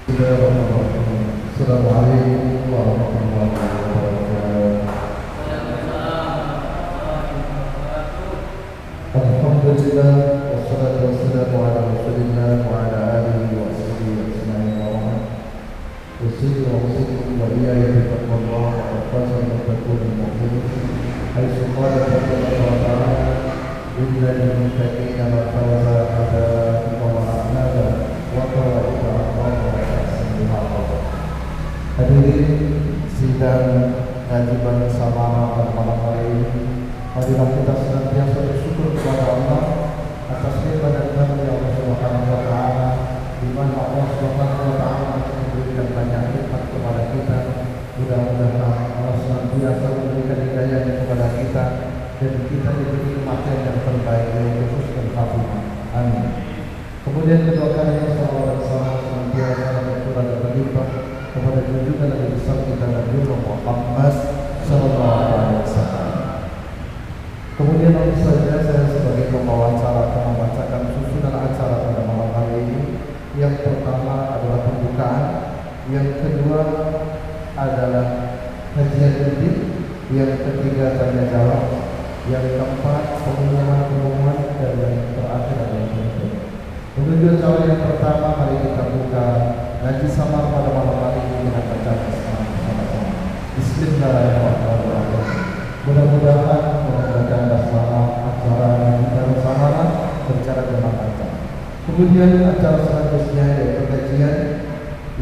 Assalamualaikum warahmatullahi wabarakatuh. Alhamdulillah wassalatu wassalamu ala Rasulillah wa ala alihi wa sahbihi ajma'in wa rahmat. Usikum wa usikum wa iyaya bi taqwallah wa faza muttaqun mu'minun. Haitsu qala ta'ala inna lil muttaqina mafaza hada'iqa wa a'naba wa ta'iqa hadirin sidang ngaji bareng sama pada malam hari ini. Marilah kita senantiasa bersyukur kepada Allah atas nikmat dan karunia Allah Subhanahu wa taala, di mana Allah Subhanahu wa taala memberikan banyak nikmat kepada kita. Mudah-mudahan Allah senantiasa memberikan hidayahnya kepada kita dan kita diberi kematian yang terbaik yaitu husnul khatimah. Amin. Kemudian kedua kalinya salawat dan salam senantiasa berkurang dan berlimpah kepada junjungan Nabi besar kita Nabi Muhammad sallallahu alaihi wasallam. Kemudian langsung saja saya sebagai pembawa acara akan membacakan susunan acara pada malam hari ini. Yang pertama adalah pembukaan, yang kedua adalah kajian inti, yang ketiga tanya jawab, yang keempat pengumuman dan yang terakhir adalah penutup. Menuju acara yang pertama, mari kita buka ngaji samar pada malam hari ini dengan bacaan bersama-sama. Bismillahirrahmanirrahim. Mudah-mudahan bacaan basmalah acara kita bersama berjalan dengan lancar. Kemudian acara selanjutnya yaitu kajian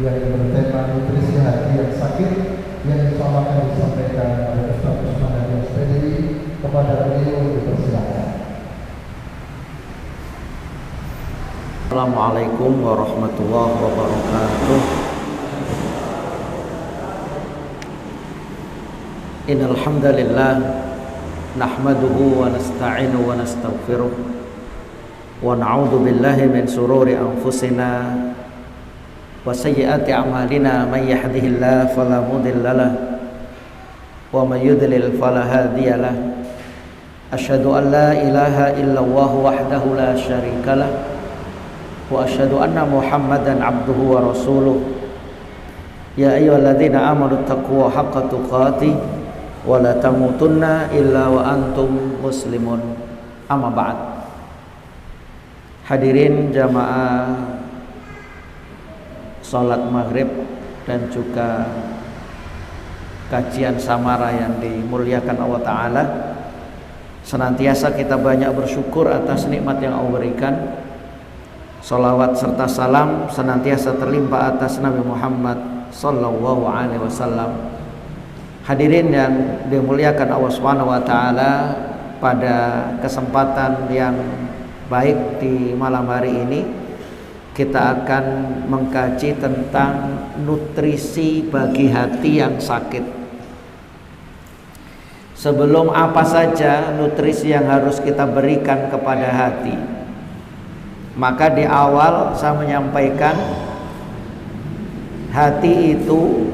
yang bertema nutrisi hati yang sakit, yang insyaallah akan disampaikan oleh Ustaz Usman Nabi Spedi. Kepada beliau dipersilakan. Assalamualaikum warahmatullahi wabarakatuh. Innal hamdalillah nahmaduhu wa nasta'inuhu wa nastaghfiruh wa na'udzu billahi min shururi anfusina wa sayyiati a'malina. May yahdihillahu fala mudhillalah wa may yudlil fala hadiyalah. Asyhadu an la ilaha illallah wahdahu la syarikalah wa asyhadu anna Muhammadan abduhu wa rasuluh. Ya ayyuhalladzina amanu taqullaha haqqa tuqatih wa la tamutunna illa wa antum muslimun. Amma ba'd. Hadirin jamaah salat maghrib dan juga kajian samara yang dimuliakan Allah Ta'ala, senantiasa kita banyak bersyukur atas nikmat yang Allah berikan. Salawat serta salam senantiasa terlimpah atas Nabi Muhammad sallallahu alaihi wasallam. Hadirin yang dimuliakan Allah Subhanahu wa taala, pada kesempatan yang baik di malam hari ini kita akan mengkaji tentang nutrisi bagi hati yang sakit. Sebelum apa saja nutrisi yang harus kita berikan kepada hati, maka di awal saya menyampaikan hati itu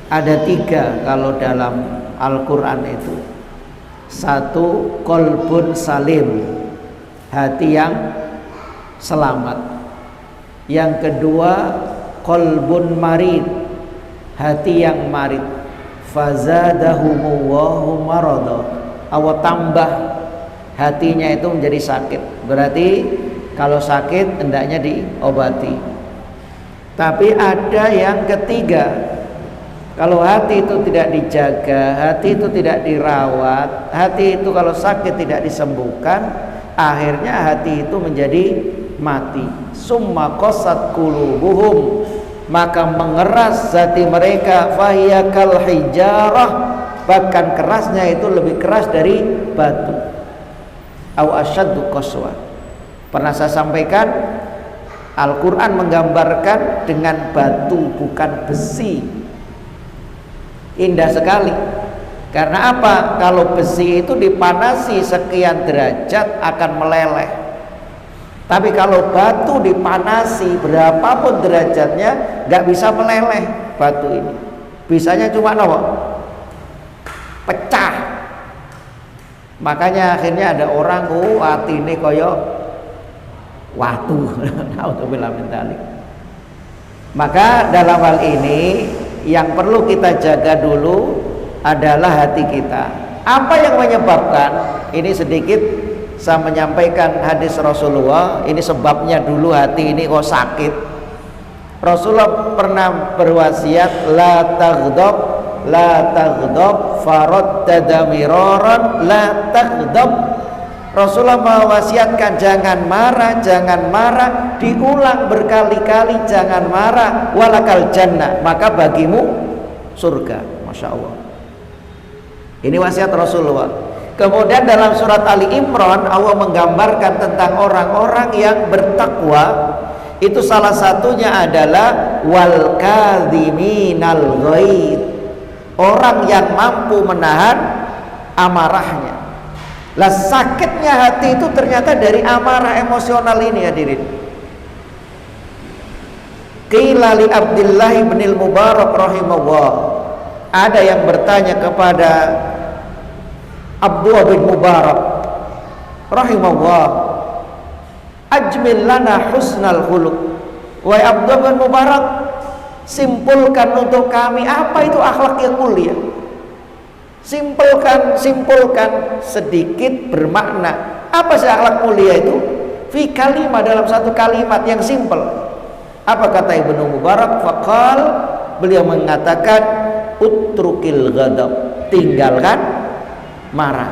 ada tiga kalau dalam Al-Quran itu. Satu, qalbun salim, hati yang selamat. Yang kedua, qalbun marid, hati yang marid. Fazadahumullahu marada, Allah tambah hatinya itu menjadi sakit. Berarti kalau sakit hendaknya diobati. Tapi ada yang ketiga, kalau hati itu tidak dijaga, hati itu tidak dirawat, hati itu kalau sakit tidak disembuhkan, akhirnya hati itu menjadi mati. Summa qasat qulubuhum, maka mengeras hati mereka, fahiya kal hijarah, bahkan kerasnya itu lebih keras dari batu. Au asyaddu qaswa. Pernah saya sampaikan, Al-Quran menggambarkan dengan batu bukan besi. Indah sekali. Karena apa? Kalau besi itu dipanasi sekian derajat akan meleleh. Tapi kalau batu dipanasi berapapun derajatnya nggak bisa meleleh batu ini. Bisanya cuma pecah. Makanya akhirnya ada orang hati ini koyok watu. Naudzubillah min dzalik. Maka dalam hal ini yang perlu kita jaga dulu adalah hati kita. Apa yang menyebabkan? Ini sedikit saya menyampaikan hadis Rasulullah. Ini sebabnya dulu hati ini kok sakit. Rasulullah pernah berwasiat, la taghdab faraddada miraran la taghdab. Rasulullah mewasiatkan jangan marah, diulang berkali-kali jangan marah, walakal jannah, maka bagimu surga. Masya Allah, ini wasiat Rasulullah. Kemudian dalam surat Ali Imran Allah menggambarkan tentang orang-orang yang bertakwa. Itu salah satunya adalah wal kadhiminal ghaidh, orang yang mampu menahan amarahnya. Lah sakitnya hati itu ternyata dari amarah emosional ini, hadirin. Qila li Abdullah bin Mubarak rahimahullah, ada yang bertanya kepada Abdullah bin Mubarak rahimahullah, ajmil lana husnal khuluq. Wahai Abdullah bin Mubarak, simpulkan untuk kami apa itu akhlak yang mulia. Simpulkan sedikit bermakna. Apa sih akhlak mulia itu? Fi kalimah, dalam satu kalimat yang simpel. Apa kata Ibnu Mubarak? Faqal, beliau mengatakan utrukil ghadab, tinggalkan marah.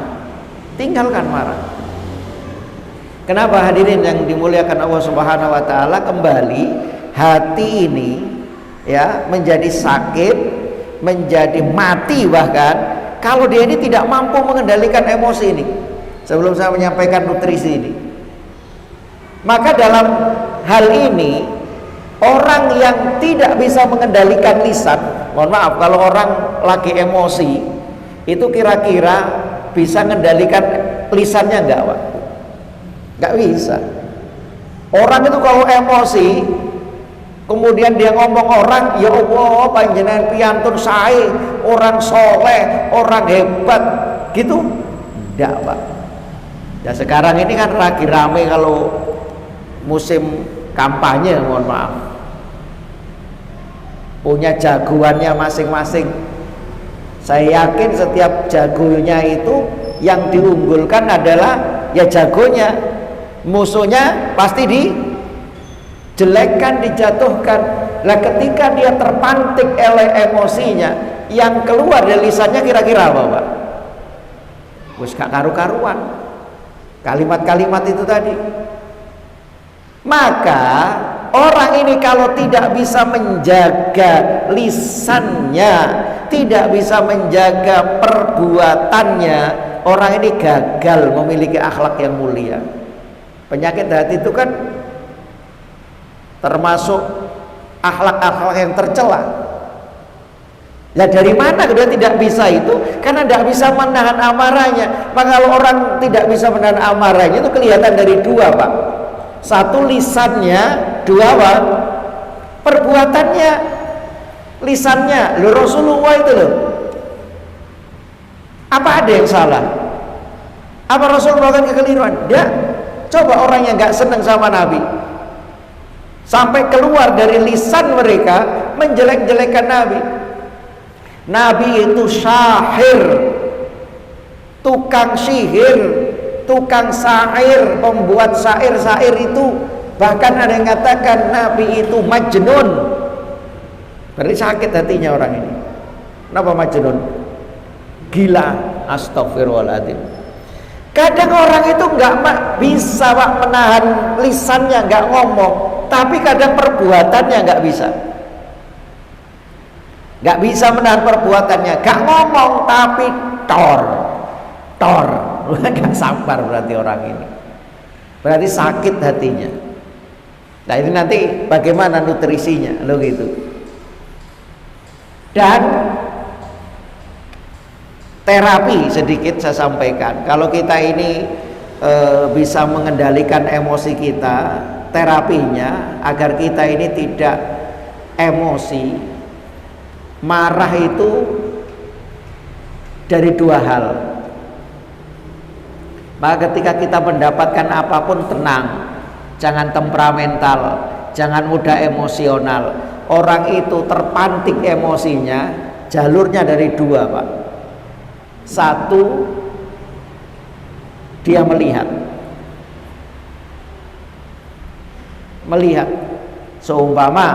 Tinggalkan marah. Kenapa hadirin yang dimuliakan Allah Subhanahu wa taala, kembali hati ini ya menjadi sakit, menjadi mati bahkan kalau dia ini tidak mampu mengendalikan emosi ini. Sebelum saya menyampaikan nutrisi ini, maka dalam hal ini orang yang tidak bisa mengendalikan lisan, mohon maaf kalau orang lagi emosi itu kira-kira bisa mengendalikan lisannya enggak, Pak? Enggak bisa. Orang itu kalau emosi kemudian dia ngomong orang, ya Allah panjenengan piantun sae, orang soleh, orang hebat gitu, enggak, Pak. Ya sekarang ini kan lagi rame kalau musim kampanye, mohon maaf, punya jagoannya masing-masing. Saya yakin setiap jagonya itu yang diunggulkan adalah ya jagonya, musuhnya pasti dijelekkan, dijatuhkan. Lah ketika dia terpantik oleh emosinya, yang keluar dari lisannya kira-kira apa, Pak? Wis gak karu-karuan kalimat-kalimat itu tadi. Maka orang ini kalau tidak bisa menjaga lisannya, tidak bisa menjaga perbuatannya, orang ini gagal memiliki akhlak yang mulia. Penyakit hati itu kan termasuk akhlak-akhlak yang tercela. Ya dari mana dia tidak bisa itu? Karena tidak bisa menahan amarahnya. Maka kalau orang tidak bisa menahan amarahnya itu kelihatan dari dua, Pak. Satu lisannya, dua apa? Perbuatannya. Lisannya, lo Rasulullah itu loh. Apa ada yang salah? Apa Rasul melakukan kekeliruan? Dia coba orang yang nggak senang sama Nabi, sampai keluar dari lisan mereka menjelek-jelekan Nabi. Nabi itu syahir, tukang sihir, tukang syair, pembuat syair-syair itu. Bahkan ada yang mengatakan Nabi itu majnun. Berarti sakit hatinya orang ini. Kenapa majnun? Gila. Astagfirullahaladzim. Kadang orang itu nggak bisa, Pak, menahan lisannya, nggak ngomong, tapi kadang perbuatannya nggak bisa. Nggak bisa menahan perbuatannya, nggak ngomong tapi tor. Nggak sabar berarti orang ini. Berarti sakit hatinya. Nah ini nanti bagaimana nutrisinya, lo gitu. Dan terapi sedikit saya sampaikan. Kalau kita ini bisa mengendalikan emosi kita, terapinya agar kita ini tidak emosi. Marah itu dari dua hal. Maka ketika kita mendapatkan apapun tenang, jangan temperamental, jangan mudah emosional. Orang itu terpantik emosinya, jalurnya dari dua, Pak. Satu, dia melihat. Seumpama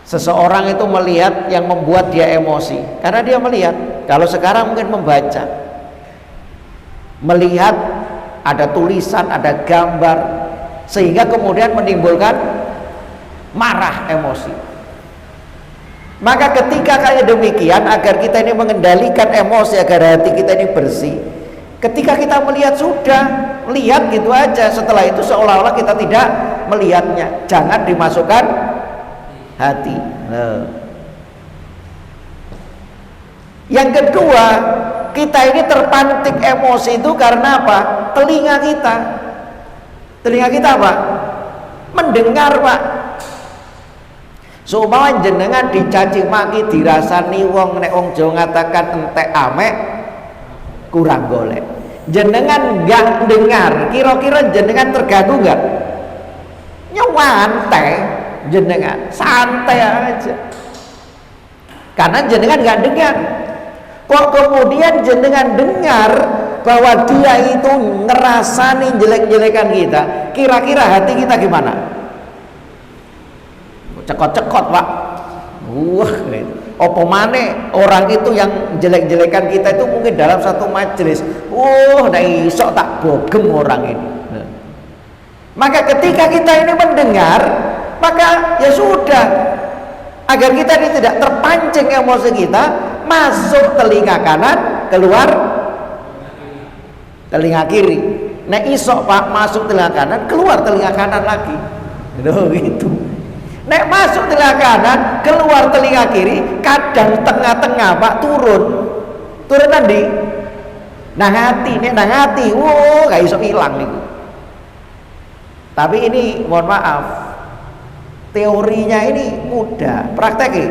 seseorang itu melihat yang membuat dia emosi, karena dia melihat. Kalau sekarang mungkin membaca, melihat ada tulisan, ada gambar, sehingga kemudian menimbulkan marah, emosi. Maka ketika kayak demikian, agar kita ini mengendalikan emosi, agar hati kita ini bersih, ketika kita melihat, sudah melihat gitu aja, setelah itu seolah-olah kita tidak melihatnya, jangan dimasukkan hati. Yang kedua, kita ini terpantik emosi itu karena apa? Telinga kita apa? Mendengar, Pak. Seumpama jenengan dicaci maki, dirasani wong, nek wong Jawa ngatakan entek amek kurang golek. Jenengan enggak dengar, kira-kira jenengan terganggu enggak? Nyawantai jenengan, santai aja. Karena jenengan enggak dengar. Kok kemudian jenengan dengar bahwa dia itu ngerasani jelek-jelekan kita, kira-kira hati kita gimana? Cekot-cekot, Pak. Opo maneh orang itu yang jelek-jelekan kita itu mungkin dalam satu majelis, ndak iso tak bogem orang ini. Maka ketika kita ini mendengar, maka ya sudah, agar kita ini tidak terpancing emosi kita, masuk telinga kanan, keluar telinga kiri. Nek iso, Pak, masuk telinga kanan, keluar telinga kanan lagi. Gitu. Nek masuk telinga kanan, keluar telinga kiri, kadang tengah-tengah, Pak, turun nanti. Nang hati, gak iso hilang nih. Tapi ini mohon maaf, teorinya ini mudah, prakteknya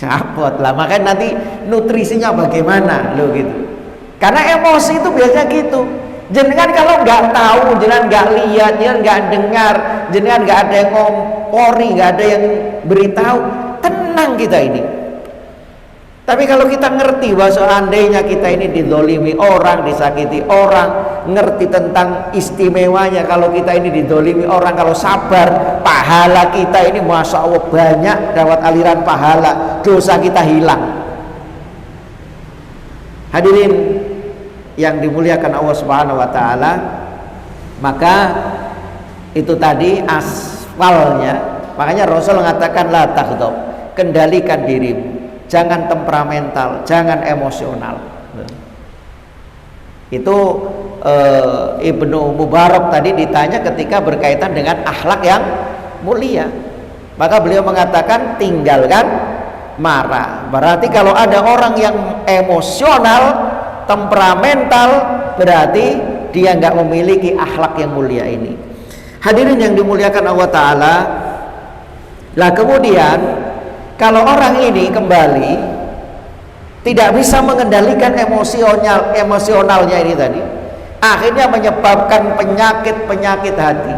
capot lah. Makanya nanti nutrisinya bagaimana lo gitu. Karena emosi itu biasanya gitu. Jenengan kalau nggak tahu, jenengan nggak lihat, jenengan nggak dengar, jenengan nggak ada yang ngompori, nggak ada yang beritahu, tenang kita ini. Tapi kalau kita ngerti bahwa seandainya kita ini didolimi orang, disakiti orang, ngerti tentang istimewanya kalau kita ini didolimi orang, kalau sabar, pahala kita ini masya Allah banyak, dapat aliran pahala, dosa kita hilang. Hadirin yang dimuliakan Allah Subhanahu wa taala, maka itu tadi asfalnya. Makanya Rasul mengatakan la taghdab, kendalikan dirimu, jangan temperamental, jangan emosional. Itu Ibnu Mubarak tadi ditanya ketika berkaitan dengan akhlak yang mulia, maka beliau mengatakan tinggalkan marah. Berarti kalau ada orang yang emosional, temperamental, berarti dia nggak memiliki akhlak yang mulia ini. Hadirin yang dimuliakan Allah Ta'ala, lah kemudian kalau orang ini kembali tidak bisa mengendalikan emosionalnya ini tadi, akhirnya menyebabkan penyakit hati.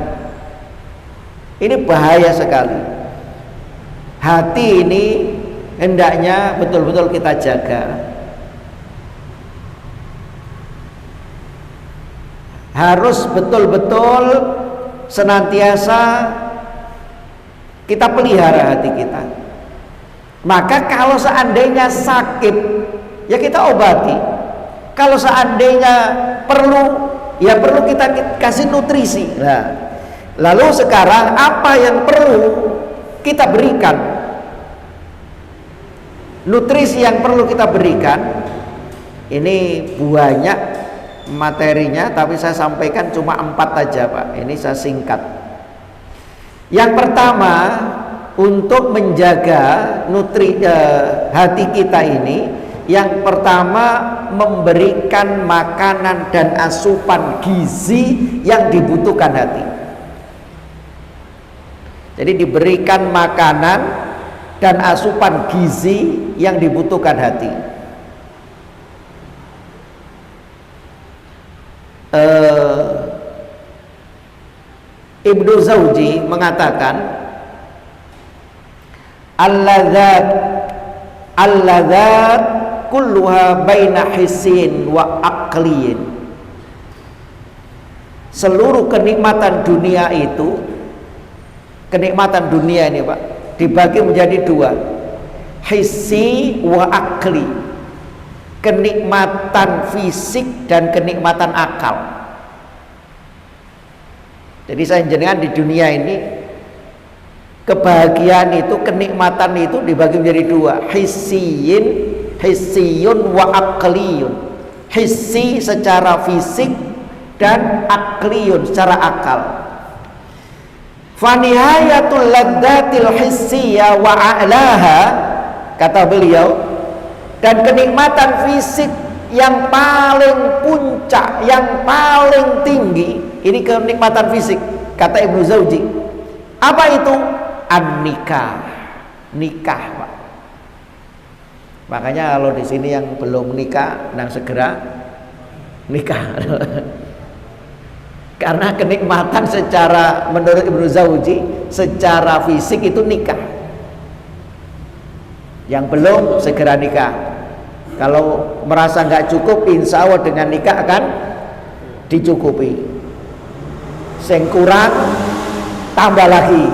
Ini bahaya sekali. Hati ini hendaknya betul-betul kita jaga. Harus betul-betul senantiasa kita pelihara hati kita. Maka kalau seandainya sakit, ya kita obati. Kalau seandainya perlu, ya perlu kita kasih nutrisi. Nah, lalu sekarang apa yang perlu kita berikan? Nutrisi yang perlu kita berikan, ini banyak materinya, tapi saya sampaikan cuma 4 aja, Pak. Ini saya singkat. Yang pertama, untuk menjaga hati kita ini, yang pertama memberikan makanan dan asupan gizi yang dibutuhkan hati. Jadi diberikan makanan dan asupan gizi yang dibutuhkan hati. Ibnu Zawji mengatakan alladzat kulluha baina hissin wa aqliyin. Seluruh kenikmatan dunia itu, kenikmatan dunia ini Pak, dibagi menjadi dua, hissi wa aqli, kenikmatan fisik dan kenikmatan akal. Jadi saya jenengan di dunia ini, kebahagiaan itu, kenikmatan itu dibagi menjadi dua, hissiyun wa aqliyun. Hissi secara fisik dan akliyun secara akal. Fanihayatul ladzatil hissiyah wa a'laha, kata beliau, dan kenikmatan fisik yang paling puncak, yang paling tinggi, ini kenikmatan fisik, kata Ibnu Zawji. Apa itu? An-nikah, nikah Pak. Makanya kalau di sini yang belum nikah, nang segera nikah. Karena kenikmatan secara, menurut Ibnu Zawji, secara fisik itu nikah. Yang belum segera nikah. Kalau merasa nggak cukup, insya Allah dengan nikah akan dicukupi. Sing kurang tambah lagi.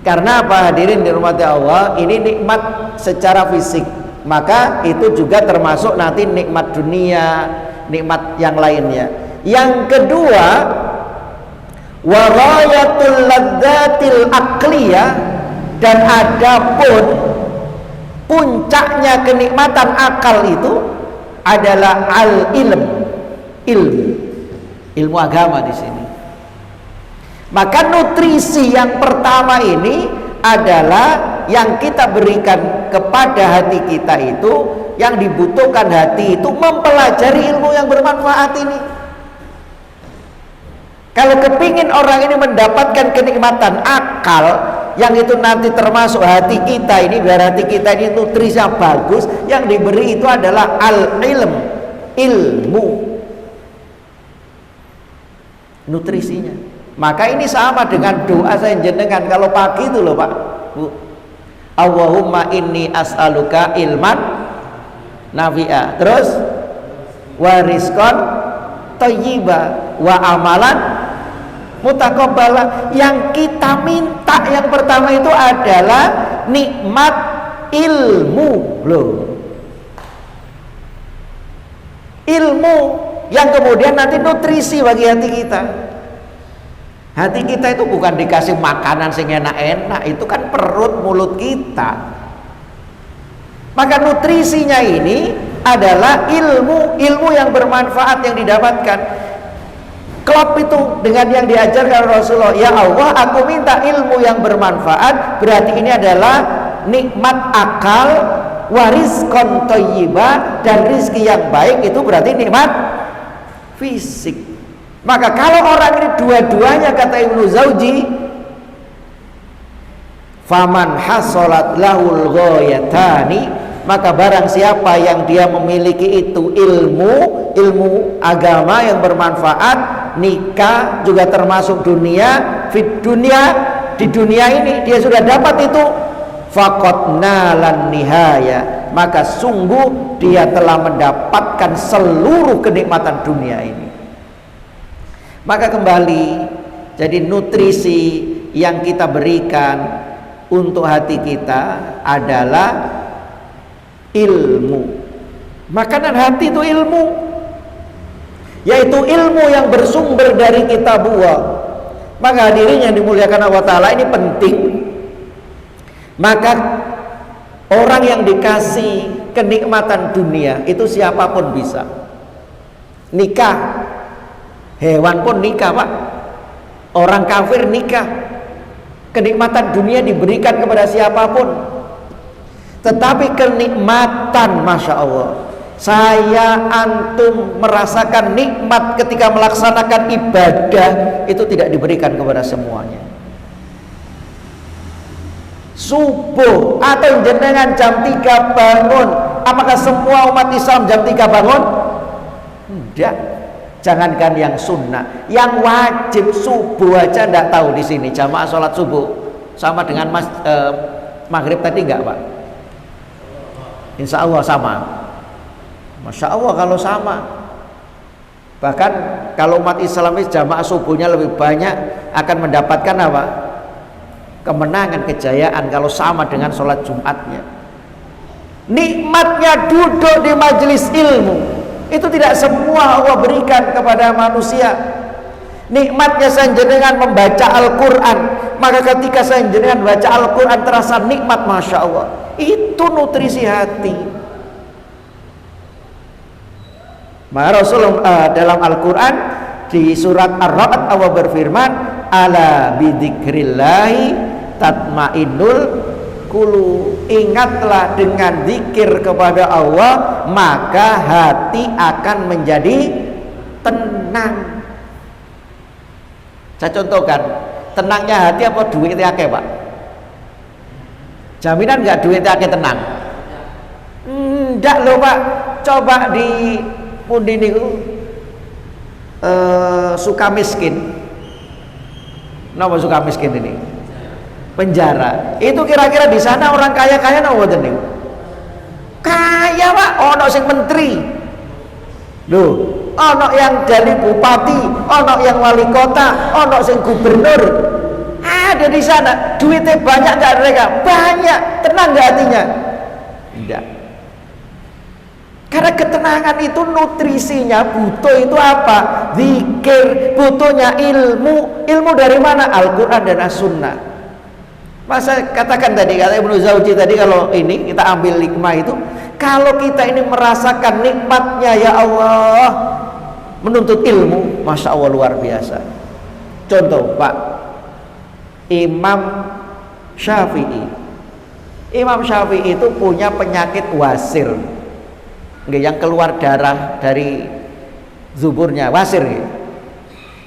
Karena apa, hadirin dirahmati Allah, ini nikmat secara fisik, maka itu juga termasuk nanti nikmat dunia, nikmat yang lainnya. Yang kedua, warayatul ladzatil aqliyah, dan adapun puncaknya kenikmatan akal itu adalah ilmu agama di sini. Maka nutrisi yang pertama ini adalah yang kita berikan kepada hati kita itu, yang dibutuhkan hati itu mempelajari ilmu yang bermanfaat ini. Kalau kepingin orang ini mendapatkan kenikmatan akal, yang itu nanti termasuk hati kita ini, biar hati kita ini nutrisinya bagus, yang diberi itu adalah ilmu, nutrisinya. Maka ini sama dengan doa saya jenengan kalau pagi itu loh Pak Bu, Allahumma inni as'aluka ilman nafi'a, terus warizqan thayyiba wa amalan mutaqabbala. Yang kita minta yang pertama itu adalah nikmat ilmu loh, ilmu yang kemudian nanti nutrisi bagi hati kita. Hati kita itu bukan dikasih makanan sing enak-enak, itu kan perut mulut kita. Maka nutrisinya ini adalah ilmu yang bermanfaat yang didapatkan. Klop itu dengan yang diajarkan Rasulullah, ya Allah aku minta ilmu yang bermanfaat, berarti ini adalah nikmat akal, warizqan thayyiba, dan rizki yang baik itu berarti nikmat fisik. Maka kalau orang ini dua-duanya, kata Ibnu Zawji, faman hasolat lahul ghayatani, maka barang siapa yang dia memiliki itu ilmu agama yang bermanfaat, nikah juga termasuk dunia, fit dunia, di dunia ini dia sudah dapat itu, faqad nalan nihaya, maka sungguh dia telah mendapatkan seluruh kenikmatan dunia ini. Maka kembali, jadi nutrisi yang kita berikan untuk hati kita adalah ilmu. Makanan hati itu ilmu, yaitu ilmu yang bersumber dari kitabullah. Maka hadirin yang dimuliakan Allah Ta'ala, ini penting. Maka orang yang dikasih kenikmatan dunia itu siapapun bisa. Nikah, hewan pun nikah Pak, orang kafir nikah. Kenikmatan dunia diberikan kepada siapapun. Tetapi kenikmatan, Masya Allah, saya antum merasakan nikmat ketika melaksanakan ibadah, itu tidak diberikan kepada semuanya. Subuh atau jenengan jam 3 bangun, apakah semua umat Islam jam 3 bangun? Enggak. Jangankan yang sunnah, yang wajib subuh aja enggak tahu di sini jamaah sholat subuh sama dengan maghrib tadi enggak Pak? Insya Allah sama. Masya Allah kalau sama. Bahkan kalau umat Islam jamaah subuhnya lebih banyak akan mendapatkan apa? Kemenangan, kejayaan kalau sama dengan sholat Jumatnya. Nikmatnya duduk di majelis ilmu itu tidak semua Allah berikan kepada manusia. Nikmatnya senjenengan membaca Al-Quran, maka ketika senjenengan baca Al-Quran terasa nikmat, Masya Allah. Itu nutrisi hati. Maka Rasulullah dalam Al-Quran di surat Ar-Ra'd Allah berfirman, ala bidzikrillahi tatmainnul qulub. Ingatlah dengan zikir kepada Allah, maka hati akan menjadi tenang. Saya contohkan, tenangnya hati apa duitnya akeh Pak? Jaminan nggak duitnya akeh tenang? Enggak loh Pak. Coba di pundi niku suka miskin. Napa suka miskin ini? Penjara. Itu kira-kira di sana orang kaya-kaya napa mboten niku? Kaya Pak, ono sing menteri. Loh, ono yang jadi bupati, ono yang wali kota, ono sing gubernur. Ada di sana. Duitnya banyak enggak mereka? Banyak. Tenang enggak hatinya? Enggak. Karena ketenangan itu nutrisinya butuh itu apa? Zikir, butuhnya ilmu. Ilmu dari mana? Al-Quran dan As-Sunnah. Masa katakan tadi, kata Ibnu Jauzi tadi, kalau ini kita ambil hikmah itu, kalau kita ini merasakan nikmatnya ya Allah menuntut ilmu, Masya Allah luar biasa. Contoh Pak, Imam Syafi'i. Imam Syafi'i itu punya penyakit wasir, yang keluar darah dari zuburnya, wasir gitu.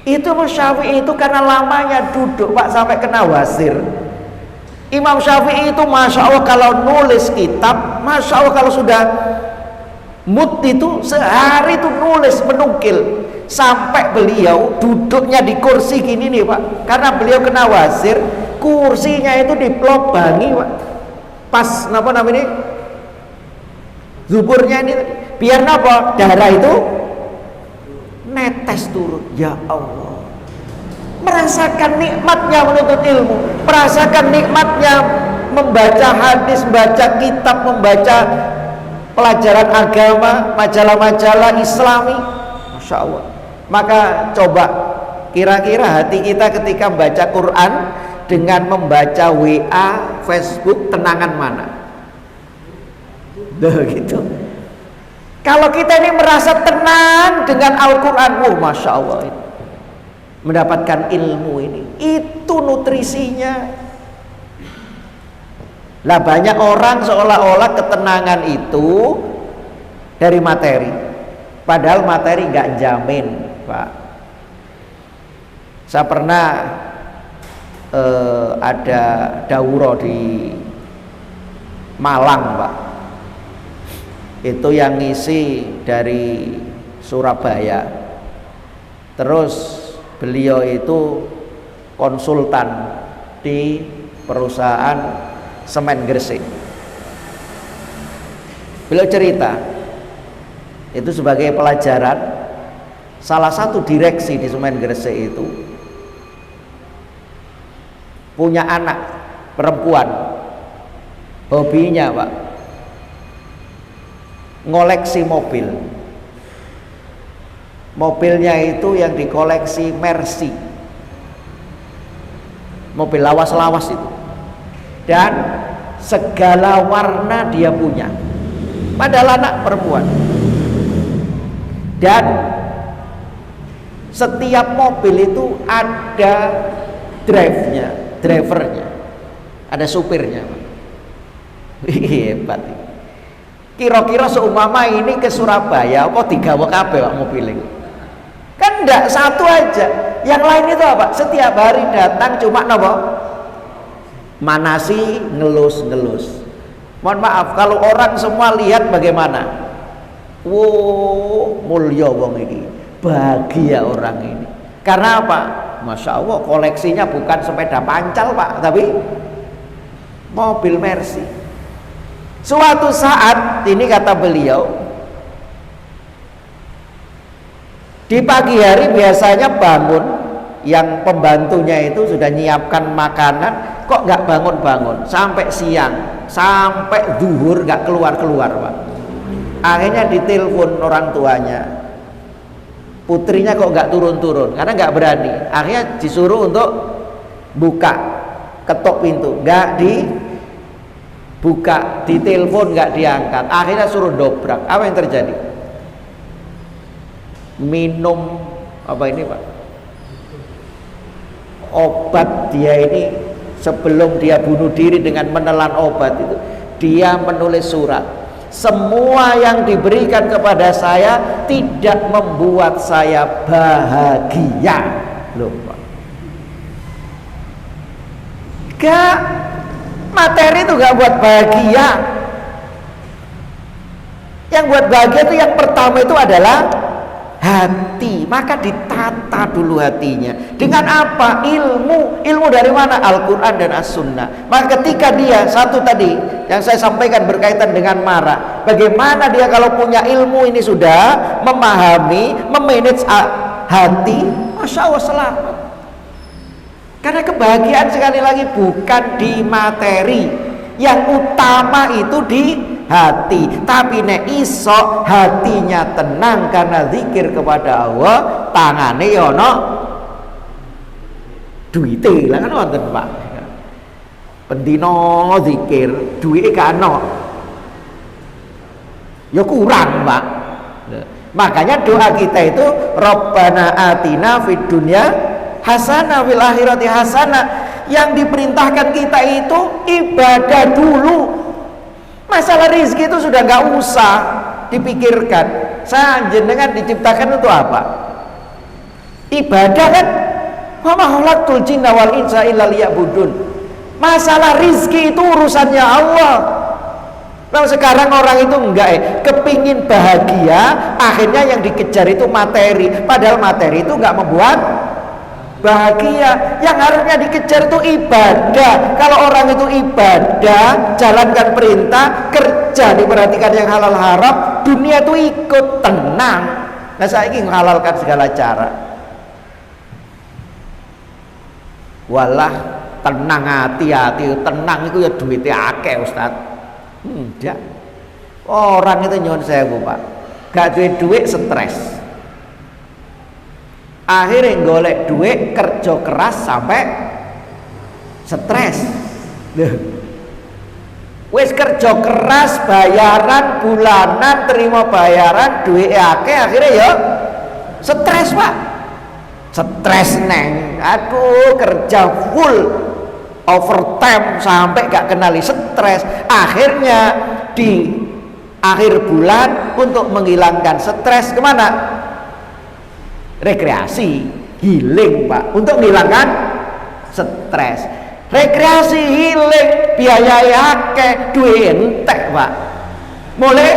Itu Imam Syafi'i itu karena lamanya duduk Pak sampai kena wasir. Imam Syafi'i itu Masya Allah kalau nulis kitab, Masya Allah kalau sudah mood itu sehari itu nulis, menukil, sampai beliau duduknya di kursi gini nih Pak, karena beliau kena wasir, kursinya itu dipelobangi Pak, pas apa namanya zuburnya ini, biar apa darah itu netes turun. Ya Allah, merasakan nikmatnya menuntut ilmu, merasakan nikmatnya membaca hadis, membaca kitab, membaca pelajaran agama, majalah-majalah Islami, Masya Allah. Maka coba kira-kira hati kita ketika membaca Quran dengan membaca WA, Facebook, tenangan mana? Gitu. Kalau kita ini merasa tenang dengan Al-Quran, Masya Allah, ini mendapatkan ilmu ini, itu nutrisinya. Lah banyak orang seolah-olah ketenangan itu dari materi, padahal materi nggak jamin Pak. Saya pernah ada dauro di Malang Pak, itu yang ngisi dari Surabaya, terus beliau itu konsultan di perusahaan semen Gresik. Beliau cerita itu sebagai pelajaran, salah satu direksi di semen Gresik itu punya anak perempuan, hobinya Pak ngoleksi mobil. Mobilnya itu yang dikoleksi Mercy, mobil lawas-lawas itu, dan segala warna dia punya, padahal anak perempuan. Dan setiap mobil itu ada drivernya, ada supirnya. Hebat. Kira-kira seumpama ini ke Surabaya apa digawe kabeh Pak mobil ini? Kan enggak satu aja, yang lain itu apa? Setiap hari datang cuma nopo manasi, ngelus. Mohon maaf kalau orang semua lihat bagaimana, Wow, mulya wong iki. Bahagia orang ini. Karena apa? Masya Allah, koleksinya bukan sepeda pancal Pak, tapi mobil Mercy. Suatu saat, ini kata beliau, di pagi hari biasanya bangun, yang pembantunya itu sudah nyiapkan makanan, kok nggak bangun-bangun sampai siang, sampai zuhur nggak keluar-keluar Pak. Akhirnya ditelepon orang tuanya, putrinya kok nggak turun-turun, karena nggak berani. Akhirnya disuruh untuk buka, ketok pintu, nggak dibuka, ditelepon nggak diangkat. Akhirnya suruh dobrak. Apa yang terjadi? Minum apa ini Pak? Obat. Dia ini sebelum dia bunuh diri dengan menelan obat itu, dia menulis surat. Semua yang diberikan kepada saya tidak membuat saya bahagia. Loh Pak, gak, materi itu gak buat bahagia. Yang buat bahagia itu yang pertama itu adalah hati. Maka ditata dulu hatinya. Dengan apa? Ilmu. Ilmu dari mana? Al-Quran dan As-Sunnah. Maka ketika dia, satu tadi yang saya sampaikan berkaitan dengan marah, bagaimana dia kalau punya ilmu ini sudah memahami, memanage hati, Masya Allah selamat. Karena kebahagiaan sekali lagi bukan di materi, yang utama itu di hati. Tapi nek iso hatinya tenang karena zikir kepada Allah, tangane yono duite lah kan wonten Pak. Pendino zikir duite gak ono, ya kurang Pak. Makanya doa kita itu Rabbana atina fid dunya hasanah fil akhirati hasanah. Yang diperintahkan kita itu ibadah dulu. Masalah rizki itu sudah nggak usah dipikirkan. Saya jenengan diciptakan untuk apa? Ibadah kan. Wa ma khalaqtul jinna wal insa illa liya'budun. Masalah rizki itu urusannya Allah. Nah sekarang orang itu enggak kepingin bahagia, akhirnya yang dikejar itu materi. Padahal materi itu nggak membuat bahagia. Yang harusnya dikejar itu ibadah. Kalau orang itu ibadah, jalankan perintah, kerja, diperhatikan yang halal haram, dunia itu ikut tenang. Nah saya ingin menghalalkan segala cara. Walah tenang, hati-hati. Tenang itu ya duitnya akeh Ustaz. Enggak. Orang itu nyuwun sewu Pak, gak duit stres. Akhirnya golek duit, kerja keras sampai stres. Wis kerja keras, bayaran bulanan, terima bayaran, duit akeh, akhirnya ya stres Pak. Stres neng, aduh kerja full overtime sampai gak kenali stres. Akhirnya di akhir bulan untuk menghilangkan stres kemana? Rekreasi, healing Pak, untuk menghilangkan stres. Rekreasi, healing, biaya akeh, duit entek Pak. Mulai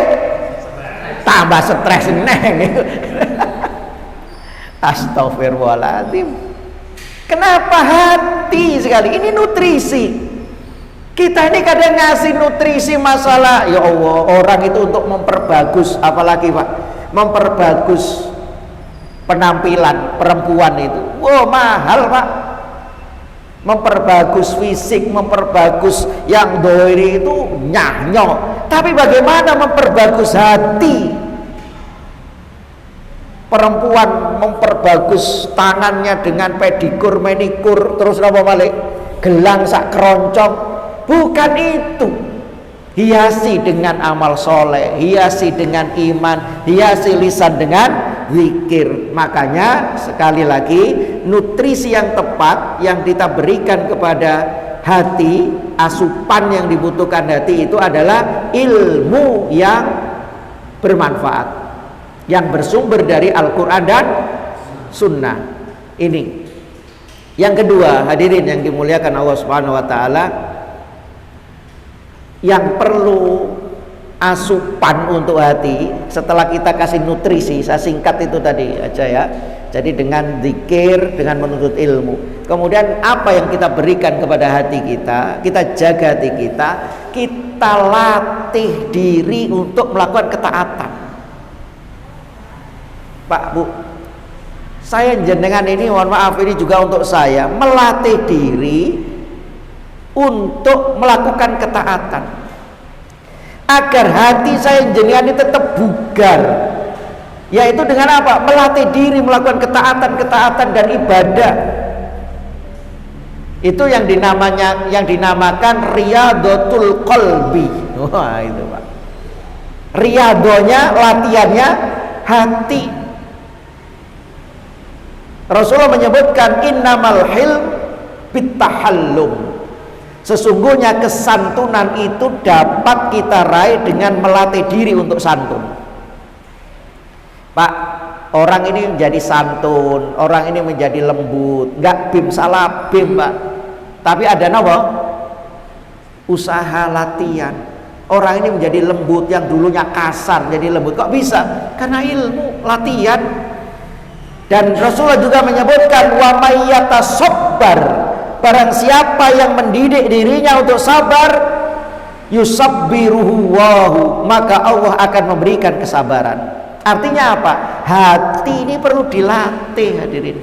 tambah stres neng. Astagfirullahaladzim. Kenapa hati sekali? Ini nutrisi. Kita ini kadang ngasih nutrisi masalah, ya Allah, orang itu untuk memperbagus, apalagi Pak, memperbagus penampilan perempuan itu, wow mahal Pak. Memperbagus fisik, memperbagus yang doiri itu nyah-nyoh. Tapi bagaimana memperbagus hati? Perempuan memperbagus tangannya dengan pedikur, manikur, terus apa balik gelang sak keroncong. Bukan itu. Hiasi dengan amal soleh, hiasi dengan iman, hiasi lisan dengan zikir. Makanya sekali lagi, nutrisi yang tepat yang kita berikan kepada hati, asupan yang dibutuhkan hati itu adalah ilmu yang bermanfaat, yang bersumber dari Al-Quran dan Sunnah. Ini yang kedua, hadirin yang dimuliakan Allah Subhanahu wa Ta'ala, yang perlu asupan untuk hati. Setelah kita kasih nutrisi, saya singkat itu tadi aja ya, jadi dengan zikir, dengan menuntut ilmu, kemudian apa yang kita berikan kepada hati kita, kita jaga hati kita latih diri untuk melakukan ketaatan. Pak Bu, saya jenengan ini, mohon maaf, ini juga untuk saya, melatih diri untuk melakukan ketaatan agar hati saya jenengan ini tetap bugar, yaitu dengan apa? Melatih diri melakukan ketaatan dan ibadah. Itu yang dinamakan riyadatul qalbi. Wah, itu Pak, riyadonya, latihannya hati. Rasulullah menyebutkan innamal hilm bitahallum. Sesungguhnya kesantunan itu dapat kita raih dengan melatih diri untuk santun. Pak, orang ini menjadi santun, orang ini menjadi lembut, nggak bim salah bim Pak, tapi ada apa? Usaha latihan. Orang ini menjadi lembut, yang dulunya kasar jadi lembut. Kok bisa? Karena ilmu, latihan. Dan Rasulullah juga menyebutkan wa may yatasabbar, barang siapa yang mendidik dirinya untuk sabar, yusabbiruhu wahu, maka Allah akan memberikan kesabaran. Artinya apa? Hati ini perlu dilatih, hadirin.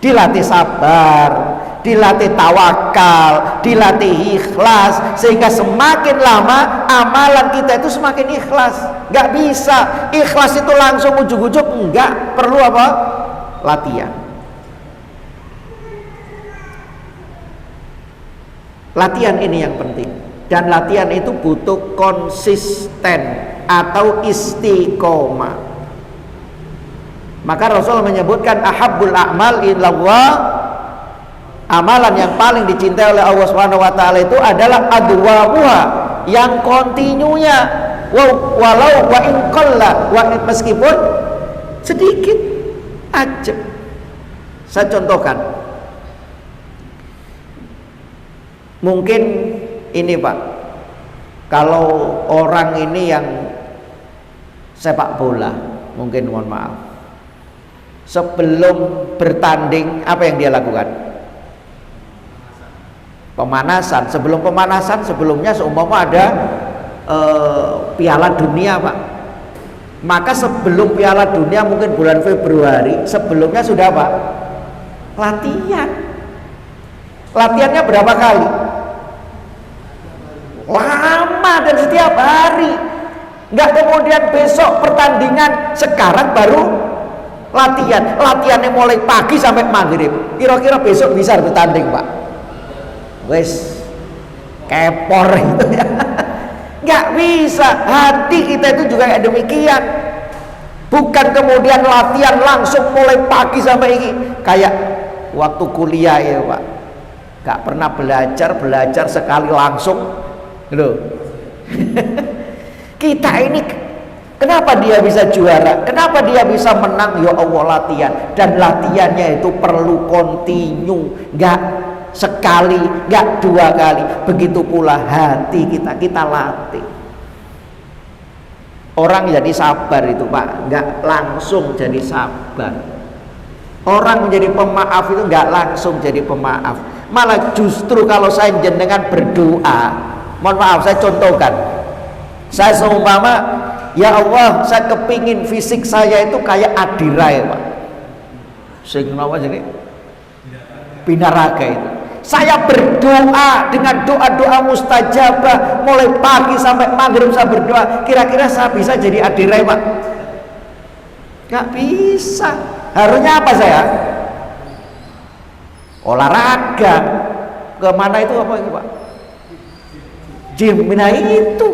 Dilatih sabar, dilatih tawakal, dilatih ikhlas, sehingga semakin lama amalan kita itu semakin ikhlas. Gak bisa ikhlas itu langsung ujuk-ujuk, enggak, perlu apa? Latihan. Latihan ini yang penting, dan latihan itu butuh konsisten atau istiqomah. Maka Rasul menyebutkan ahabbul a'mal ilallah, amalan yang paling dicintai oleh Allah Subhanahu wa taala itu adalah adwamuha, yang kontinunya, walau wa in qalla, meskipun sedikit aja. Saya contohkan, mungkin ini Pak, kalau orang ini yang sepak bola, mungkin mohon maaf, sebelum bertanding apa yang dia lakukan? Pemanasan. Sebelum pemanasan, sebelumnya seumpama ada Piala Dunia Pak, maka sebelum Piala Dunia mungkin bulan Februari, sebelumnya sudah apa? Latihan. Latihannya berapa kali? Lama dan setiap hari. Nggak kemudian besok pertandingan, sekarang baru latihan. Latihannya mulai pagi sampai maghrib. Kira-kira besok bisa bertanding Pak? Wes kepor itu ya. Nggak bisa. Hati kita itu juga kayak demikian. Bukan kemudian latihan langsung mulai pagi sampai ini. Kayak waktu kuliah ya Pak, nggak pernah belajar sekali langsung loh. Kita ini kenapa dia bisa juara, kenapa dia bisa menang? Ya Allah, latihan. Dan latihannya itu perlu kontinu, nggak sekali, nggak dua kali. Begitu pula hati kita latih. Orang jadi sabar itu Pak, nggak langsung jadi sabar. Orang menjadi pemaaf itu nggak langsung jadi pemaaf. Malah justru kalau saya jenengan berdoa, mohon maaf saya contohkan, saya seumpama, ya Allah, saya kepingin fisik saya itu kayak Adirai Pak, sehingga apa jadi Binaraga itu. Saya berdoa dengan doa-doa mustajabah, mulai pagi sampai maghrib saya berdoa. Kira-kira saya bisa jadi Adirai Pak? Gak bisa. Harusnya apa saya? Olahraga. Kemana itu apa itu Pak? Gym. Nah itu.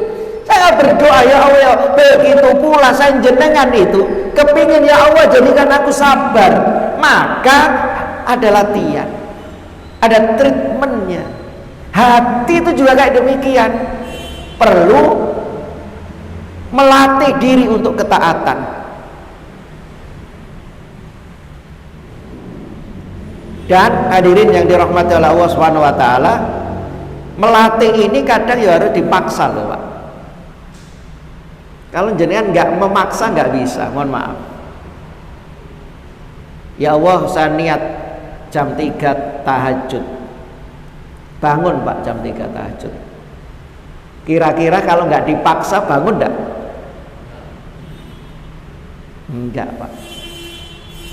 Saya berdoa, ya Allah, begitu pula saya jenengan itu kepingin, ya Allah jadikan aku sabar. Maka ada latihan, ada treatmentnya. Hati itu juga kayak demikian, perlu melatih diri untuk ketaatan. Dan hadirin yang dirahmati oleh Allah Subhanahu wa taala, melatih ini kadang ya harus dipaksa loh Pak. Kalau jenengan nggak memaksa nggak bisa, mohon maaf. Ya Allah, saya niat jam 3 tahajud. Bangun Pak jam 3 tahajud. Kira-kira kalau nggak dipaksa bangun enggak? Enggak Pak.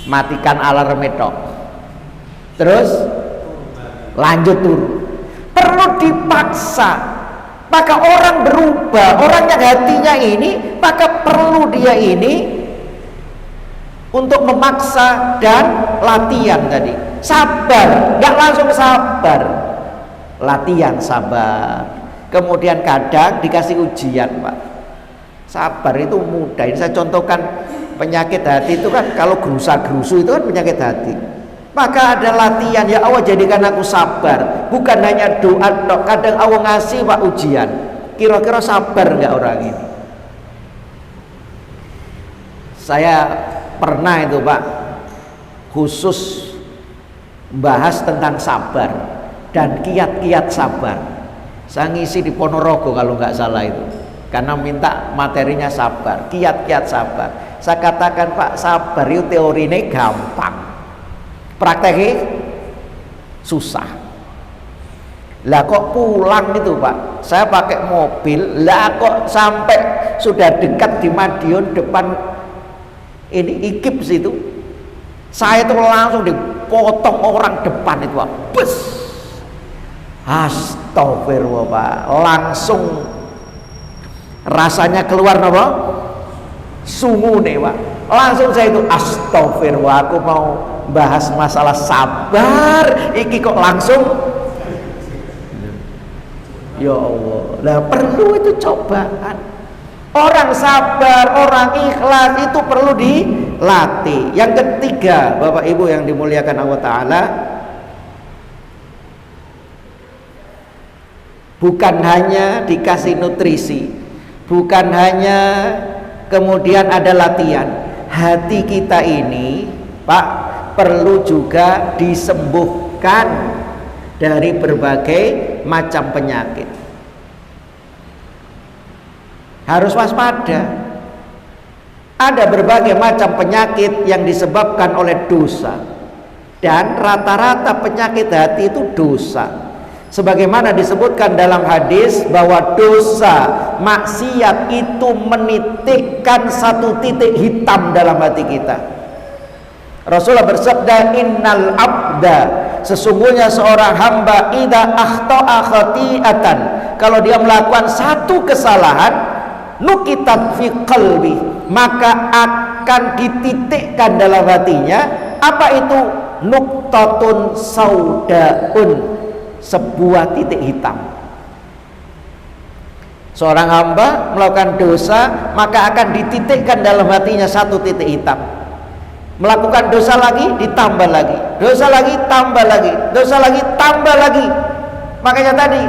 Matikan alarm itu. Terus lanjut turun. Perlu dipaksa. Maka orang berubah. Orang yang hatinya ini, maka perlu dia ini untuk memaksa dan latihan tadi. Sabar, nggak langsung sabar. Latihan sabar. Kemudian kadang dikasih ujian Pak. Sabar itu mudah. Ini saya contohkan penyakit hati itu kan kalau gerusa-gerusu itu kan penyakit hati. Maka ada latihan, ya Allah jadikan aku sabar. Bukan hanya doa dok. Kadang Allah ngasih Pak ujian. Kira-kira sabar nggak orang ini? Saya pernah itu Pak khusus bahas tentang sabar dan kiat-kiat sabar. Saya ngisi di Ponorogo kalau nggak salah itu, karena minta materinya sabar, kiat-kiat sabar. Saya katakan Pak, sabar itu teorinya gampang, prakteknya susah. Lah kok pulang itu Pak, saya pakai mobil, lah kok sampai sudah dekat di Madiun depan ini IKIP situ, saya itu langsung dipotong orang depan itu Pak. Bus, astagfirullah Pak, langsung rasanya keluar apa? Sungu nih Pak. Langsung saya itu astagfirullah, aku mau bahas masalah sabar, iki kok langsung. Ya Allah, lah perlu itu cobaan. Orang sabar, orang ikhlas itu perlu dilatih. Yang ketiga, Bapak Ibu yang dimuliakan Allah Ta'ala, bukan hanya dikasih nutrisi, bukan hanya kemudian ada latihan. Hati kita ini Pak perlu juga disembuhkan dari berbagai macam penyakit. Harus waspada. Ada berbagai macam penyakit yang disebabkan oleh dosa, dan rata-rata penyakit hati itu dosa. Sebagaimana disebutkan dalam hadis bahwa dosa maksiat itu menitikkan satu titik hitam dalam hati kita. Rasulullah bersabda, innal abda, sesungguhnya seorang hamba idza akhta'a khati'atan, kalau dia melakukan satu kesalahan, nukitat fi qalbi, maka akan dititikkan dalam hatinya apa itu? Nuktatun saudaun, sebuah titik hitam. Seorang hamba melakukan dosa, maka akan dititikkan dalam hatinya satu titik hitam. Melakukan dosa lagi, ditambah lagi, dosa lagi, tambah lagi, dosa lagi, tambah lagi. Makanya tadi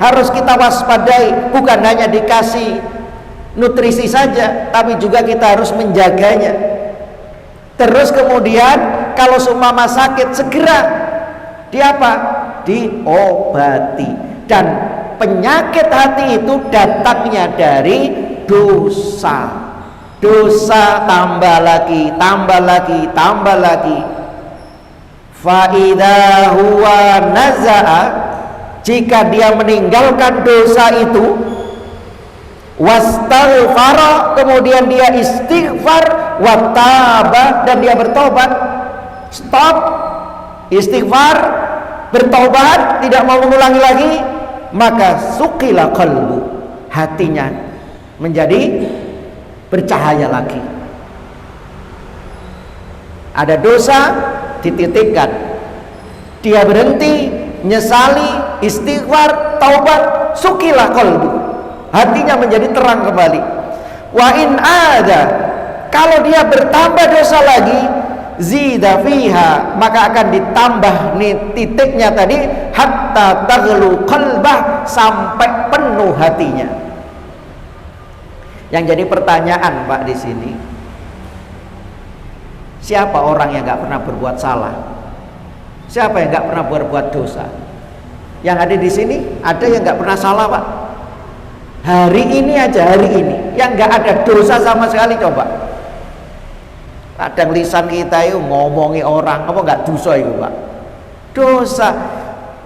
harus kita waspadai, bukan hanya dikasih nutrisi saja, tapi juga kita harus menjaganya. Terus kemudian kalau seumpama sakit, segera diobati. Dan penyakit hati itu datangnya dari dosa. Dosa tambah lagi, tambah lagi, tambah lagi. Fa idza huwa naza'a, jika dia meninggalkan dosa itu, wastaghfara, kemudian dia istighfar, wataba, dan dia bertobat. Stop, istighfar, bertobat, tidak mau mengulangi lagi, maka sukila qalbu, hatinya menjadi bercahaya lagi. Ada dosa, dititikkan, dia berhenti, nyesali, istighfar, taubat, sukila qalbu, hatinya menjadi terang kembali. Wa in ada, kalau dia bertambah dosa lagi, zida fiha, maka akan ditambah nih titiknya tadi, hatta taghlu qalbah, sampai penuh hatinya. Yang jadi pertanyaan Pak di sini, siapa orang yang nggak pernah berbuat salah? Siapa yang nggak pernah berbuat dosa? Yang ada di sini ada yang nggak pernah salah Pak. Hari ini aja, hari ini yang nggak ada dosa sama sekali. Coba kadang lisan kita itu ngomongi orang apa nggak dosa itu Pak? Dosa.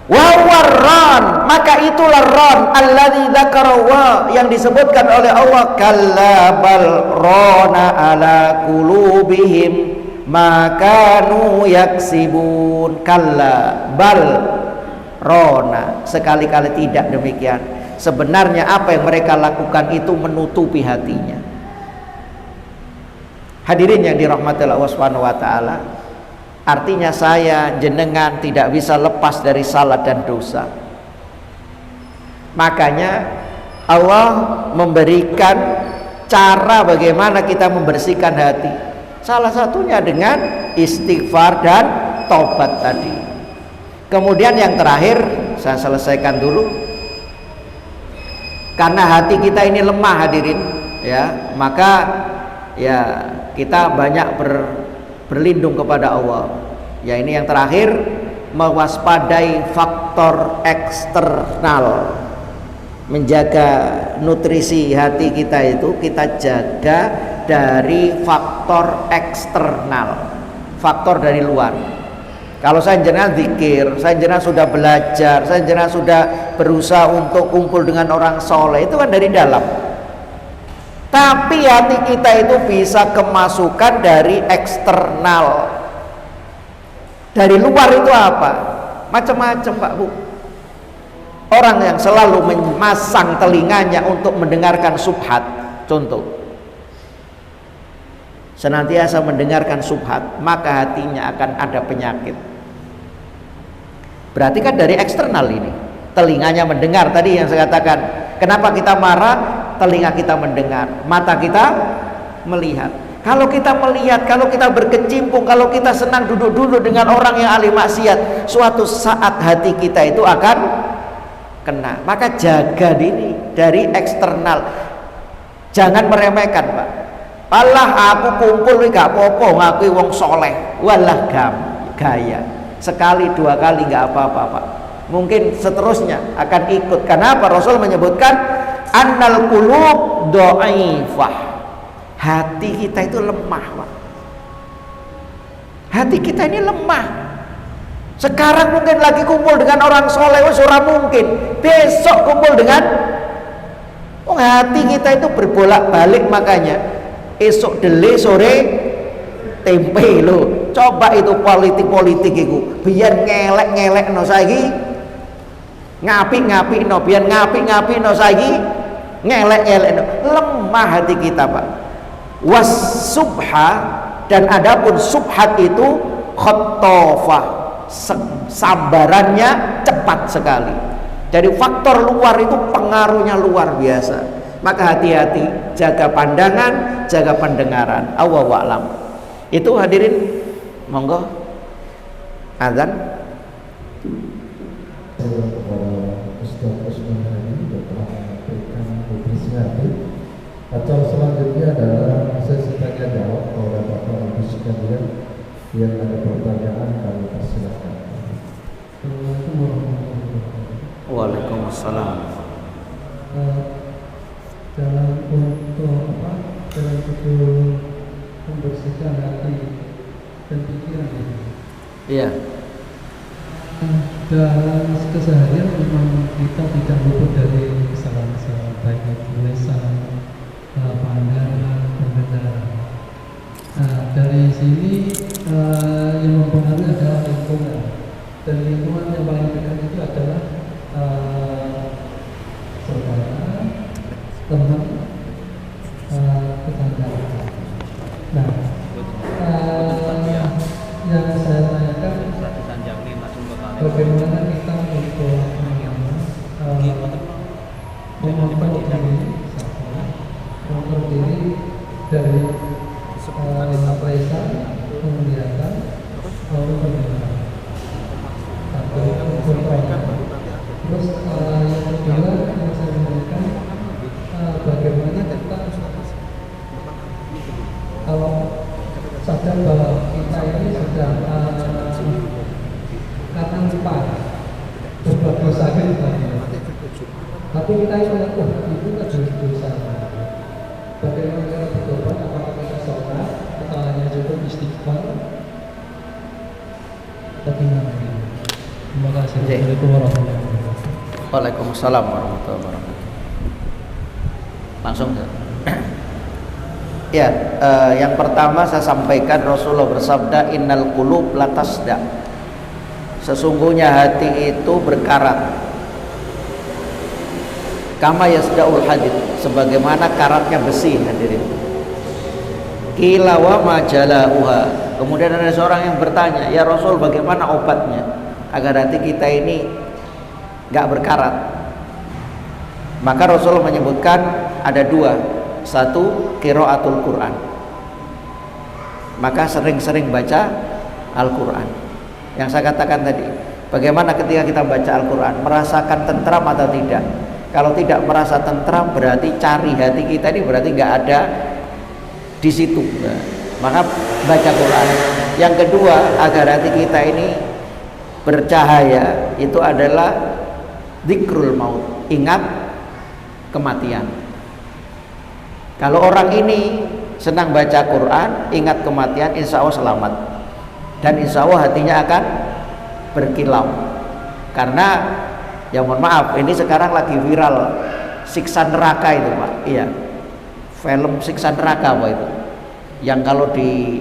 Wawarron, maka itulah ron alladzi dzakara yang disebutkan oleh Allah, kalla bal rona ala qulubihim makanu yaksibun. Kalla bal rona, sekali-kali tidak demikian. Sebenarnya apa yang mereka lakukan itu menutupi hatinya. Hadirin yang dirahmati Allah Subhanahu wa taala, artinya saya jenengan tidak bisa lepas dari salah dan dosa. Makanya Allah memberikan cara bagaimana kita membersihkan hati. Salah satunya dengan istighfar dan taubat tadi. Kemudian yang terakhir saya selesaikan dulu. Karena hati kita ini lemah hadirin, ya, maka ya kita banyak berlindung kepada Allah. Ya, ini yang terakhir, mewaspadai faktor eksternal. Menjaga nutrisi hati kita itu kita jaga dari faktor eksternal, faktor dari luar. Kalau saya jenengan zikir, saya jenengan sudah belajar, saya jenengan sudah berusaha untuk kumpul dengan orang soleh, itu kan dari dalam. Tapi hati kita itu bisa kemasukan dari eksternal. Dari luar itu apa? Macam-macam Pak Bu. Orang yang selalu memasang telinganya untuk mendengarkan subhat, contoh, senantiasa mendengarkan subhat, maka hatinya akan ada penyakit. Berarti kan dari eksternal ini. Telinganya mendengar, tadi yang saya katakan. Kenapa kita marah? Telinga kita mendengar, mata kita melihat. Kalau kita melihat, kalau kita berkecimpung, kalau kita senang duduk-duduk dengan orang yang ahli maksiat, suatu saat hati kita itu akan kena. Maka jaga diri dari eksternal. Jangan meremehkan Pak. Allah aku kumpul gak apa-apa, ngaku wong soleh, walah gaya. Sekali dua kali nggak apa-apa Pak. Mungkin seterusnya akan ikut. Kenapa? Rasul menyebutkan annal qulub dhaifah. Hati kita itu lemah Pak. Hati kita ini lemah. Sekarang mungkin lagi kumpul dengan orang soleh, ora mungkin. Besok kumpul dengan hati kita itu berbolak-balik. Makanya esok dele sore tempe lo. Coba itu politik itu biar ngelek no saiki ngapi no, biar ngapi no saiki ngelek no. Lemah hati kita Pak. Was subha, dan adapun subhat itu khottofah, sambarannya cepat sekali. Jadi faktor luar itu pengaruhnya luar biasa. Maka hati-hati, jaga pandangan, jaga pendengaran. Allahu a'lam. Itu hadirin, monggo azan. Saya kepada Ustaz Usman Hadi telah memberikan publikasi. Acara selanjutnya adalah sesi tanya jawab oleh Bapak Ibu sekalian. Yang ada pertanyaan kami persilakan. Assalamualaikum warahmatullahi wabarakatuh. Waalaikumsalam. Dalam membersihkan hati dan pikiran ini. Iya. Dalam keseharian memang kita tidak luput dari kesalahan-kesalahan, baik itu lisan, pandangan, pendengaran. Nah, dari sini yang mempengaruhi adalah lingkungan. Dan lingkungan yang paling dekat itu adalah saudara, teman, tetangga. Nah, yang saya tanyakan, bagaimana kita untuk mengontrol diri dari lisan, penglihatan, lalu pendengaran. Terus yang kedua yang saya menanyakan, bagaimana kita kalau sadar bahwa kita ini sudah karena lupa berbuat dosa kan, tapi kita itu itu adalah dosa. Bagaimana cara bertobat? Apakah kita sholat atau hanya cukup istighfar? Bagaimana ini? Terima kasih. Assalamualaikum warahmatullahi wabarakatuh. Waalaikumsalam warahmatullahi wabarakatuh. Langsung ya, yang pertama saya sampaikan Rasulullah bersabda innal qulub latasda. Sesungguhnya hati itu berkarat. Kama yasdaul hadid, sebagaimana karatnya besi, hadirin. Qila wa ma jalauha. Kemudian ada seorang yang bertanya, ya Rasul, bagaimana obatnya agar hati kita ini enggak berkarat? Maka Rasulullah menyebutkan ada dua. Satu, qiraatul Quran. Maka sering-sering baca Al-Quran. Yang saya katakan tadi, bagaimana ketika kita baca Al-Quran, merasakan tentram atau tidak? Kalau tidak merasa tentram, berarti cari hati kita ini berarti nggak ada di situ. Nah, maka baca Quran. Yang kedua, agar hati kita ini bercahaya, itu adalah dzikrul maut, ingat kematian. Kalau orang ini senang baca Quran, ingat kematian, insya Allah selamat. Dan insya Allah hatinya akan berkilau. Karena ya mohon maaf, ini sekarang lagi viral siksa neraka itu Pak. Iya, film siksa neraka apa itu, yang kalau di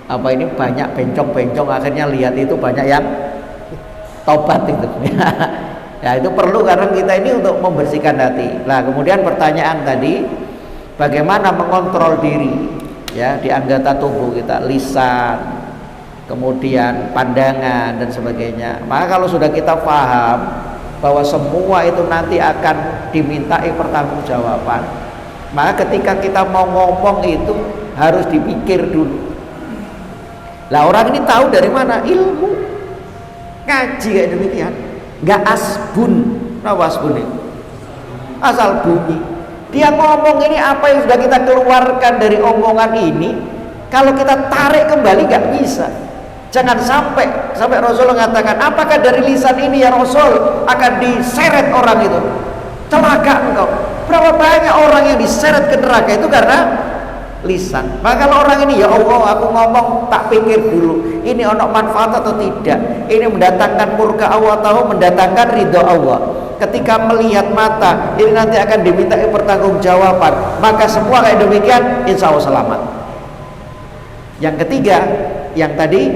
apa ini banyak bencong-bencong, akhirnya lihat itu banyak yang tobat itu. Ya itu perlu, karena kita ini untuk membersihkan hati. Nah kemudian pertanyaan tadi, bagaimana mengontrol diri ya di anggota tubuh kita, lisan, kemudian pandangan dan sebagainya. Maka kalau sudah kita paham bahwa semua itu nanti akan dimintai pertanggungjawaban, maka ketika kita mau ngomong itu harus dipikir dulu. Lah orang ini tahu dari mana? Ilmu, ngaji kayak demikian. Nggak asbun, nah asbun itu asal bunyi. Dia ngomong ini apa yang sudah kita keluarkan dari omongan ini, kalau kita tarik kembali nggak bisa. Jangan sampai Rasul mengatakan, apakah dari lisan ini ya Rasul akan diseret orang itu? Celaka engkau. Berapa banyak orang yang diseret ke neraka itu karena lisan. Maka kalau orang ini, ya Allah, aku ngomong tak pikir dulu, ini ono manfaat atau tidak, ini mendatangkan murka Allah atau mendatangkan ridho Allah. Ketika melihat mata, ini nanti akan dimintai pertanggungjawaban. Maka semua kayak demikian, insya Allah selamat. Yang ketiga, yang tadi,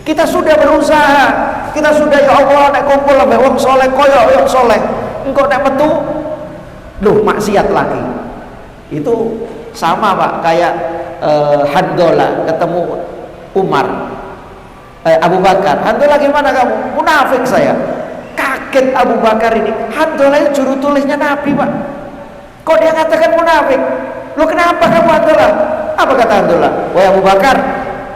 kita sudah berusaha, kita sudah ya Allah nek kumpul ambek wong soleh koyo wong soleh, engkau nek metu loh maksiat lagi. Itu sama Pak, kayak Handola ketemu Umar, Abu Bakar. Handola gimana kamu? Munafik saya. Kaget Abu Bakar ini. Handola itu juru tulisnya Nabi Pak. Kok dia katakan munafik? Loh kenapa kamu Handola? Apa kata Handola? Wahai Abu Bakar,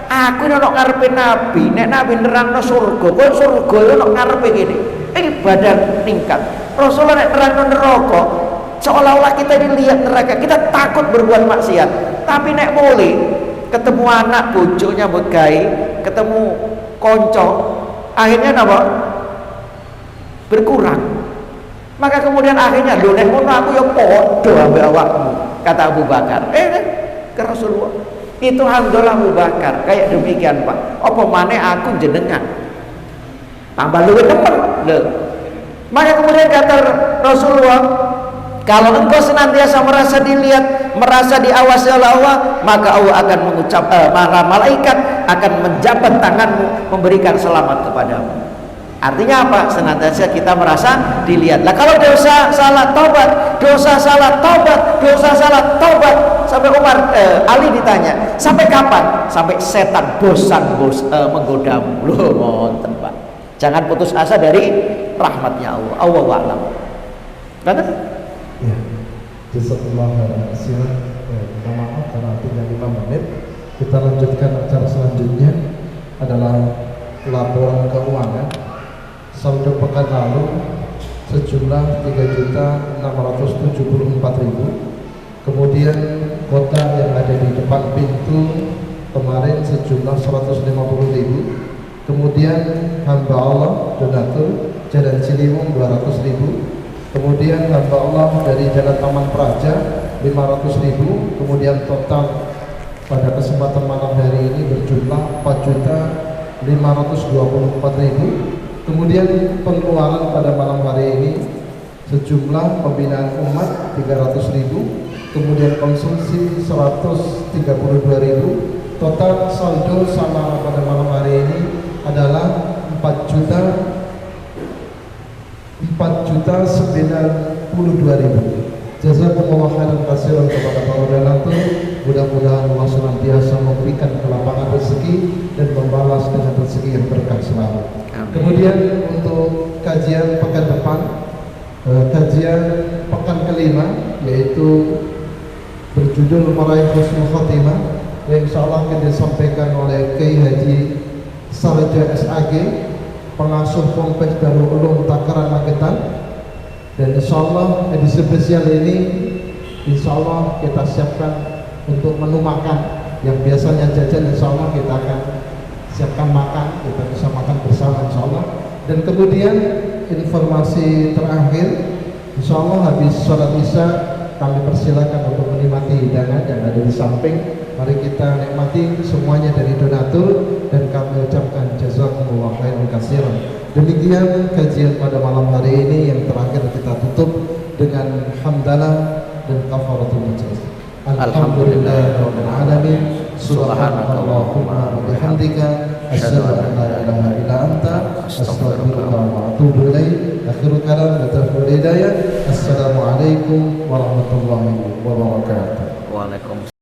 aku ini nak ngarepe Nabi, nek Nabi nerangno surga, kok surga itu nak ngarepe gini. Ini badan tingkat. Rasulullah nek nerangno neraka, seolah-olah kita ini lihat neraka, kita takut berbuat maksiat. Tapi nek boleh ketemu anak bojonya begai, ketemu konco, akhirnya apa? Berkurang. Maka kemudian akhirnya lho nek ngono aku ya padha ambek awakmu, kata Abu Bakar. Ke Rasulullah. Itu Handola Abu Bakar kayak demikian Pak. Apa maneh aku jenengan tambah luwih temen lho. Maka kemudian kata Rasulullah, kalau engkau senantiasa merasa dilihat, merasa diawasi oleh Allah, maka Allah akan mengucap, para malaikat akan menjabat tanganmu memberikan selamat kepadamu. Artinya apa? Senantiasa kita merasa dilihat. Lah kalau dosa salah tobat, dosa salah tobat, dosa salah tobat. Sampai Ali ditanya, sampai kapan? Sampai setan bosan menggodamu. Loh, ngonten Pak. Jangan putus asa dari rahmatnya Allah. Allahu a'lam. Betul? Ya. Jazakallah khairan. Minta maaf karena tinggal 5 menit. Kita lanjutkan acara selanjutnya adalah laporan keuangan. Saldo pekan lalu sejumlah 3.674.000. Kemudian kota yang ada di depan pintu kemarin sejumlah 150.000. Kemudian hamba Allah donatur Jalan Ciliwung 200.000. Kemudian hamba Allah dari Jalan Taman Praja 500.000. Kemudian total pada kesempatan malam hari ini berjumlah 4.524.000. Kemudian pengeluaran pada malam hari ini sejumlah pembinaan umat 300.000, kemudian konsumsi 132.000. Total saldo sama pada malam hari ini adalah 4.092.000. Jazakumullah khairan katsiran kepada para donatur. Mudah-mudahan Allah senantiasa memberikan kelapangan rezeki dan membalas dengan rezeki yang berkah selalu. Kemudian untuk kajian pekan depan, kajian pekan kelima, yaitu berjudul Meraih Husnul Khotimah, yang insyaallah akan disampaikan oleh Kiai Haji Sarja SAG, pengasuh Ponpes Darul Ulum Takaran Magetan. Dan insyaallah edisi spesial ini insyaallah kita siapkan untuk menu makan yang biasanya jajan, insyaallah kita akan siapkan makan, kita bisa makan bersama insyaallah. Dan kemudian informasi terakhir, insyaallah habis sholat isya kami persilakan untuk menikmati hidangan yang ada di samping. Mari kita nikmati semuanya dari donatur dan kami ucapkan jazakumullah khairan katsiran. Demikian kajian pada malam hari ini, yang terakhir kita tutup dengan hamdalah dan kafaratul majlis. Alhamdulillahirabbil alamin. Subhanakallahumma wa bihamdika asyhadu an la ilaha illa anta astaghfiruka wa atubu ilaik. Akhirul kalam wa tawfiq hidayah. Assalamualaikum warahmatullahi wabarakatuh. Waalaikumsalam.